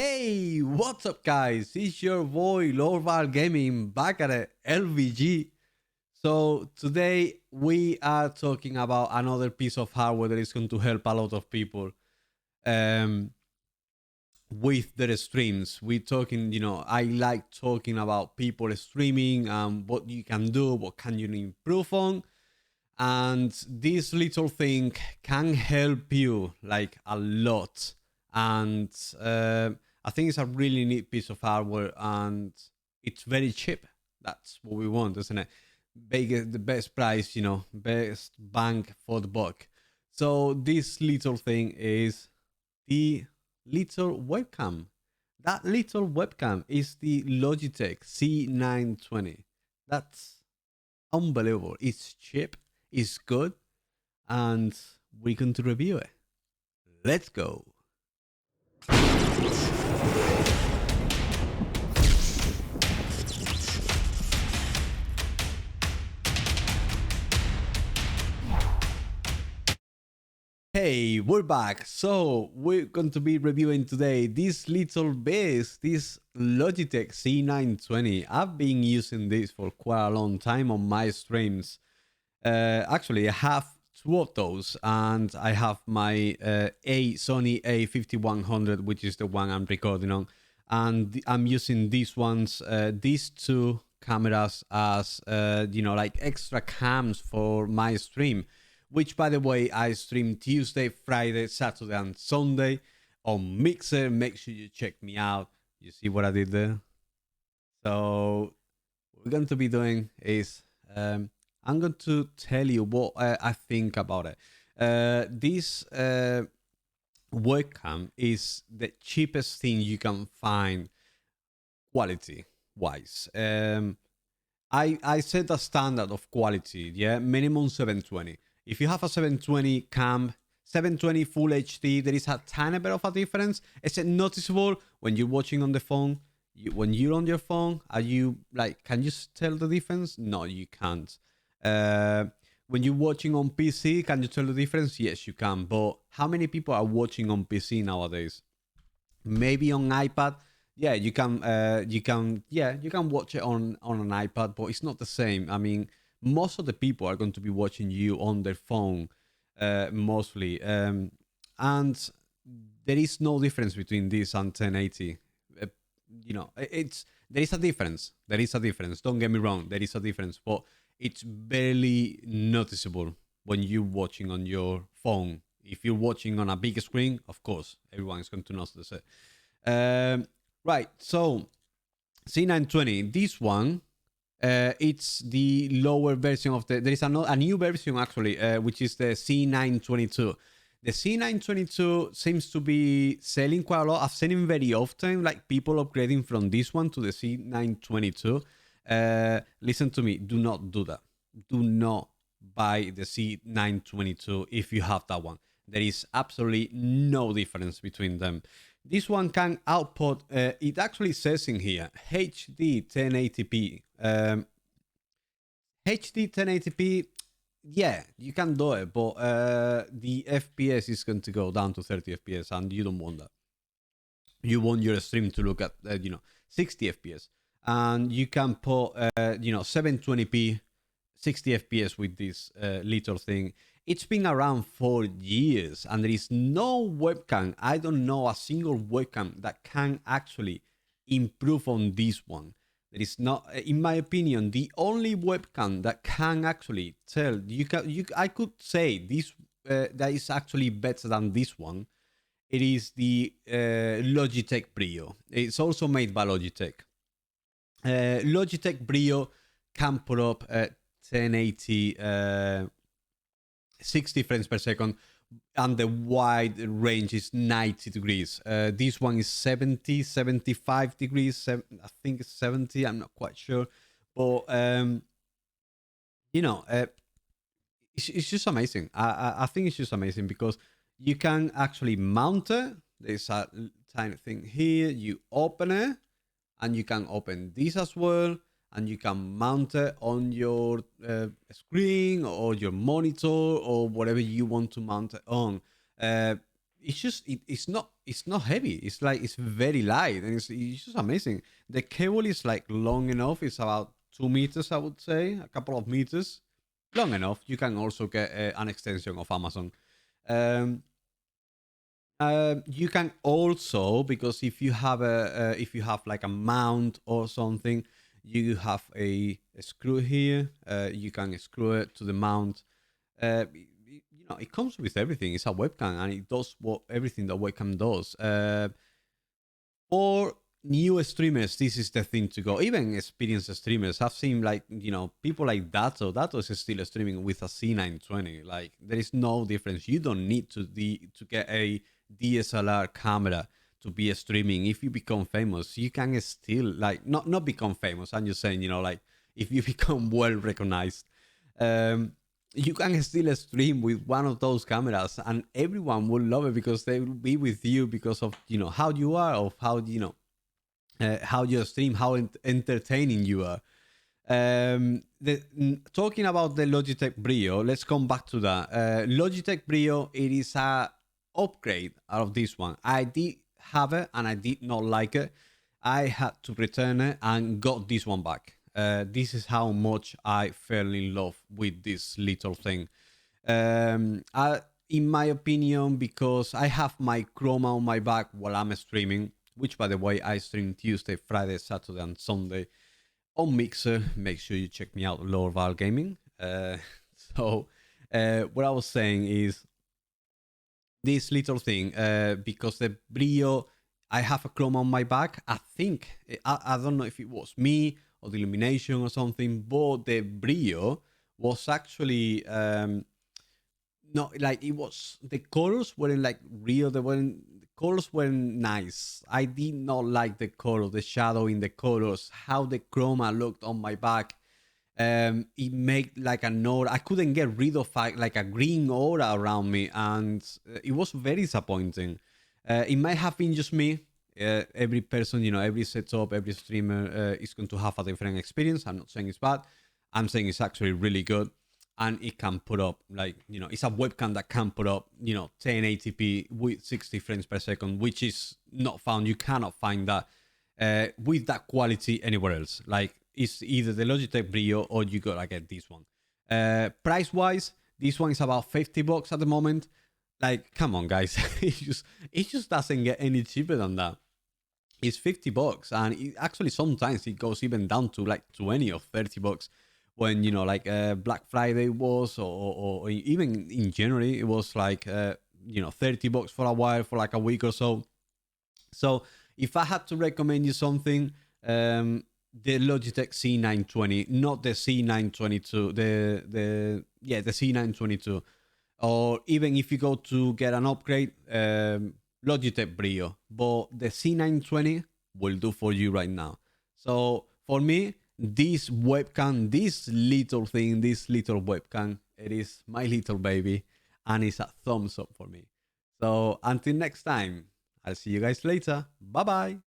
Hey, what's up, guys? It's your boy Lorval Gaming back at a LVG. So today we are talking about another piece of hardware that is going to help a lot of people um, with their streams. We're talking, I like talking about people streaming and what you can do, what can you improve on, and this little thing can help you like a lot. And I think it's a really neat piece of hardware, and it's very cheap. That's what we want, isn't it? The best price, best bang for the buck. So this little thing is the little webcam. That little webcam is the Logitech C920. That's unbelievable. It's cheap, it's good, and we're going to review it. Let's go. Hey, we're back. So we're going to be reviewing today this little beast, this Logitech C920. I've been using this for quite a long time on my streams. Actually, I have two of those, and I have my Sony A5100, which is the one I'm recording on, and I'm using these ones, these two cameras as like extra cams for my stream. Which, by the way, I stream Tuesday, Friday, Saturday, and Sunday on Mixer. Make sure you check me out. You see what I did there? So what we're going to be doing is I'm going to tell you what I think about it. This webcam is the cheapest thing you can find quality wise. I set a standard of quality, yeah, minimum 720. If you have a 720 cam, 720 full HD, there is a tiny bit of a difference. Is it noticeable when you're watching on the phone? When you're on your phone, are you like, can you tell the difference? No, you can't. When you're watching on PC, can you tell the difference? Yes, you can. But how many people are watching on PC nowadays? Maybe on iPad. Yeah, you can watch it on an iPad, but it's not the same. I mean, most of the people are going to be watching you on their phone, mostly, and there is no difference between this and 1080. It's there is a difference. There is a difference. Don't get me wrong. There is a difference, but it's barely noticeable when you're watching on your phone. If you're watching on a big screen, of course, everyone is going to notice it. Right, so C920, this one, it's the lower version of there is a new version actually, which is the C922. The C922 seems to be selling quite a lot. I've seen it very often, like people upgrading from this one to the C922. Listen to me, do not do that. Do not buy the C922 if you have that one. There is absolutely no difference between them. This one can output, it actually says in here, HD 1080p. HD 1080p, yeah, you can do it, but the FPS is going to go down to 30 FPS, and you don't want that. You want your stream to look at, 60 FPS. And you can put, 720p, 60 FPS with this little thing. It's been around for years, and there is no webcam. I don't know a single webcam that can actually improve on this one. There is not, in my opinion, the only webcam that can actually tell I could say this that is actually better than this one. It is the Logitech Brio. It's also made by Logitech. Logitech Brio can put up 1080. 60 frames per second, and the wide range is 90 degrees. This one is 70, 75 degrees. I think it's 70. I'm not quite sure. But, it's just amazing. I think it's just amazing because you can actually mount it. There's a tiny thing here. You open it, and you can open this as well. And you can mount it on your screen or your monitor or whatever you want to mount it on. it's not heavy. It's like it's very light, and it's just amazing. The cable is like long enough. It's about 2 meters, I would say, a couple of meters, long enough. You can also get an extension of Amazon. Um, you can also, because if you have like a mount or something, you have a screw here. You can screw it to the mount. You know, it comes with everything. It's a webcam, and it does what everything that webcam does. For new streamers, this is the thing to go. Even experienced streamers, I've seen like, you know, people like Dato. Dato is still streaming with a C920. Like, there is no difference. You don't need to get a DSLR camera to be streaming. If you become famous, you can still like not become famous. I'm just saying, you know, like if you become well recognized, you can still stream with one of those cameras, and everyone will love it because they will be with you because of, you know, how you are, of how, you know, how you stream, how entertaining you are. Talking about the Logitech Brio, let's come back to that. Logitech Brio, it is a upgrade out of this one. I did have it and I did not like it. I had to return it and got this one back. This is how much I fell in love with this little thing. In my opinion, because I have my chroma on my back while I'm streaming, which by the way, I stream Tuesday, Friday, Saturday, and Sunday on Mixer. Make sure you check me out, Lorval Gaming. So, what I was saying is this little thing, because the Brio, I have a chroma on my back. I think, I don't know if it was me or the illumination or something, but the Brio was actually no, like it was, the colors weren't like real. They weren't, the colors weren't nice. I did not like the color, the shadow in the colors, how the chroma looked on my back. It made like an aura. I couldn't get rid of like a green aura around me, and it was very disappointing. It might have been just me. Every person, you know, every setup, every streamer is going to have a different experience. I'm not saying it's bad. I'm saying it's actually really good, and it can put up, like, you know, it's a webcam that can put up, you know, 1080p with 60 frames per second, which is not found. You cannot find that with that quality anywhere else. Like, it's either the Logitech Brio or you gotta get this one. Price wise, this one is about $50 at the moment. Like, come on, guys, it just doesn't get any cheaper than that. It's $50, and it, actually sometimes it goes even down to like 20 or $30 when, you know, like Black Friday was, or even in January it was like you know, $30 for a while, for like a week or so. So if I had to recommend you something, the Logitech C920, not the C922, the C922, or even if you go to get an upgrade, Logitech Brio, but the C920 will do for you right now. So for me, this webcam, this little thing, this little webcam, it is my little baby, and it's a thumbs up for me. So until next time, I'll see you guys later. Bye bye.